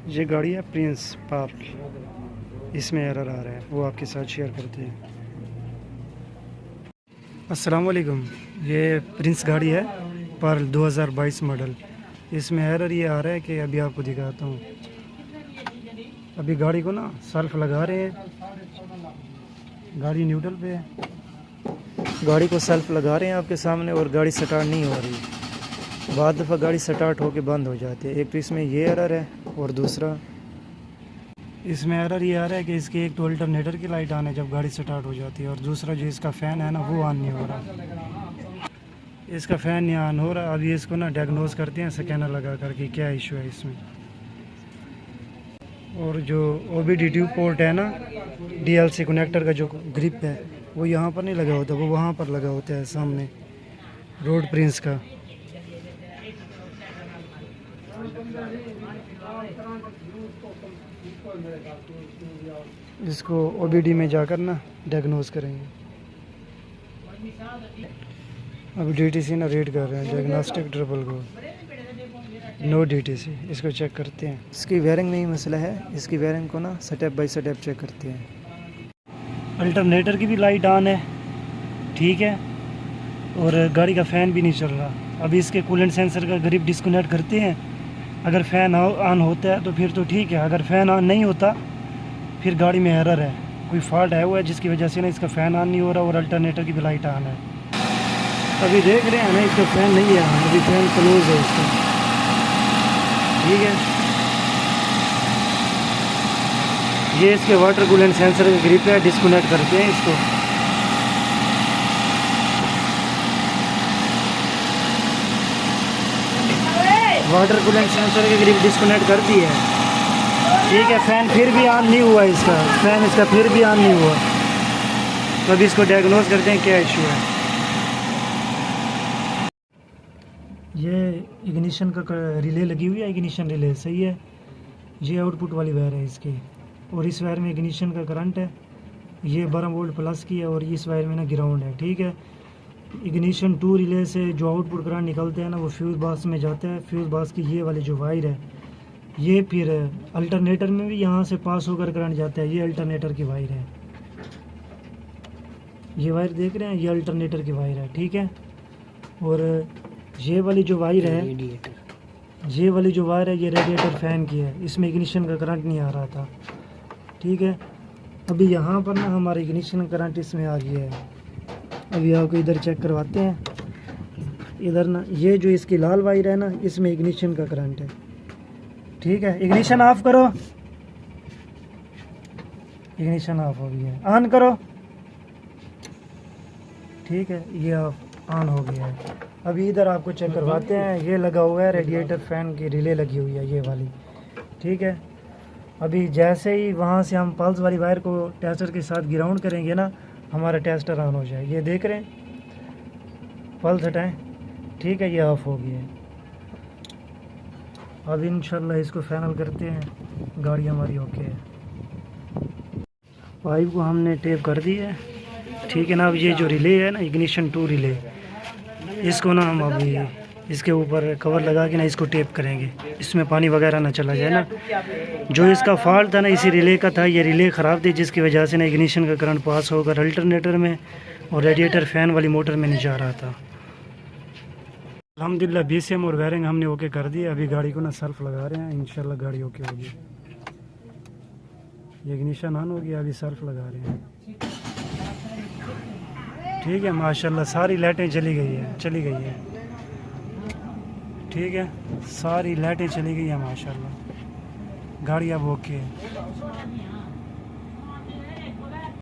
ये गाड़ी है प्रिंस पार्क, इसमें एरर आ रहा है, वो आपके साथ शेयर करते हैं। अस्सलाम वालेकुम, ये प्रिंस गाड़ी है पार्ल 2022 मॉडल। इसमें एरर ये आ रहा है कि अभी आपको दिखाता हूँ। अभी गाड़ी को ना सेल्फ लगा रहे हैं, गाड़ी न्यूट्रल पे है, गाड़ी को सेल्फ लगा रहे हैं आपके सामने और गाड़ी स्टार्ट नहीं हो रही। बाद दफ़ा गाड़ी स्टार्ट होके बंद हो जाती है। एक तो इसमें ये एरर है और दूसरा इसमें एरर ये आ रहा है कि इसकी एक तो अल्टरनेटर की लाइट ऑन है जब गाड़ी स्टार्ट हो जाती है, और दूसरा जो इसका फ़ैन है ना वो ऑन नहीं हो रहा। इसका फ़ैन नहीं ऑन हो रहा। अभी इसको ना डायग्नोस करते हैं स्कैनर लगा करके क्या इशू है इसमें। और जो OBD2 पोर्ट है ना, DLC कनेक्टर का जो ग्रिप है वो यहाँ पर नहीं लगा होता, वो वहाँ पर लगा होता है सामने रोड प्रिंस का। इसको OBD में जाकर ना डायग्नोस करेंगे। अभी DTC ना रीड कर रहे हैं डायग्नोस्टिक ट्रिपल को, नो DTC। इसको चेक करते हैं। इसकी वायरिंग में ही मसला है, इसकी वायरिंग को ना स्टेप बाय स्टेप चेक करते हैं। अल्टरनेटर की भी लाइट ऑन है, ठीक है, और गाड़ी का फ़ैन भी नहीं चल रहा। अभी इसके कूलेंट सेंसर का ग्रिप डिस्कनेक्ट करते हैं। अगर फ़ैन ऑन होता है तो फिर तो ठीक है, अगर फ़ैन ऑन नहीं होता फिर गाड़ी में एरर है, कोई फॉल्ट है हुआ है जिसकी वजह से ना इसका फ़ैन ऑन नहीं हो रहा और अल्टरनेटर की भी लाइट ऑन है। अभी देख रहे हैं ना इसका फ़ैन नहीं है ऑन, अभी फ़ैन क्लोज है इसका, ठीक है। ये इसके वाटर कूलेंट सेंसर का ग्रिप है, डिस्कनेक्ट करते हैं इसको। वाटर कूलेंट सेंसर की ग्रिप डिस्कनेक्ट कर दी है, ठीक है। फ़ैन फिर भी ऑन नहीं हुआ इसका, फ़ैन इसका फिर भी ऑन नहीं हुआ। तो अभी इसको डायग्नोस करते हैं क्या इशू है। ये इग्निशन का रिले लगी हुई है, इग्निशन रिले सही है। ये आउटपुट वाली वायर है इसकी, और इस वायर में इग्निशन का करंट है, ये 12 वोल्ट प्लस की है, और इस वायर में ना ग्राउंड है, ठीक है। इग्निशन 2 रिले से जो आउटपुट करंट निकलते हैं ना वो फ्यूज़ बॉक्स में जाते हैं। फ्यूज़ बॉक्स की ये वाली जो वायर है ये फिर अल्टरनेटर में भी यहाँ से पास होकर करंट जाता है। ये अल्टरनेटर की वायर है, ये वायर देख रहे हैं, ये अल्टरनेटर की वायर है, ठीक है। और ये वाली जो वायर है, ये वाली जो वायर है ये रेडिएटर फ़ैन की है, इसमें इग्निशन का करंट नहीं आ रहा था, ठीक है। अभी यहाँ पर ना हमारा इग्निशन करंट इसमें आ गया है। अभी आपको इधर चेक करवाते हैं। इधर ना ये जो इसकी लाल वायर है ना इसमें इग्निशन का करंट है, ठीक है। इग्निशन ऑफ करो, इग्निशन ऑफ हो गया है, ऑन करो, ठीक है। ये ऑन हो गया है। अभी इधर आपको चेक करवाते हैं। ये लगा हुआ है रेडिएटर फ़ैन की रिले लगी हुई है ये वाली, ठीक है। अभी जैसे ही वहाँ से हम पल्स वाली वायर को टेस्टर के साथ ग्राउंड करेंगे ना हमारा टेस्टर ऑन हो जाए। ये देख रहे हैं, पल्स हटाएं, ठीक है, ये ऑफ हो गया है। अब इंशाल्लाह इसको फाइनल करते हैं, गाड़ी हमारी ओके है। पाइप को हमने टेप कर दी है, ठीक है ना। अब ये जो रिले है ना इग्निशन 2 रिले, इसको ना हम अभी इसके ऊपर कवर लगा के ना इसको टेप करेंगे, इसमें पानी वगैरह ना चला जाए ना। जो इसका फॉल्ट था ना इसी रिले का था, ये रिले ख़राब थी जिसकी वजह से ना इग्निशन का करंट पास होकर अल्टरनेटर में और रेडिएटर फ़ैन वाली मोटर में नहीं जा रहा था। अल्हम्दुलिल्लाह BCM और वायरिंग हमने ओके कर दी। अभी गाड़ी को ना सेल्फ लगा रहे हैं, इंशाल्लाह गाड़ी ओके होगी। ये इग्निशन ऑन हो गया, अभी सेल्फ लगा रहे हैं, ठीक है। माशाल्लाह सारी लाइटें चली गई है, ठीक है, सारी लाइटें चली गई हैं माशाल्लाह। गाड़ी अब ओके है।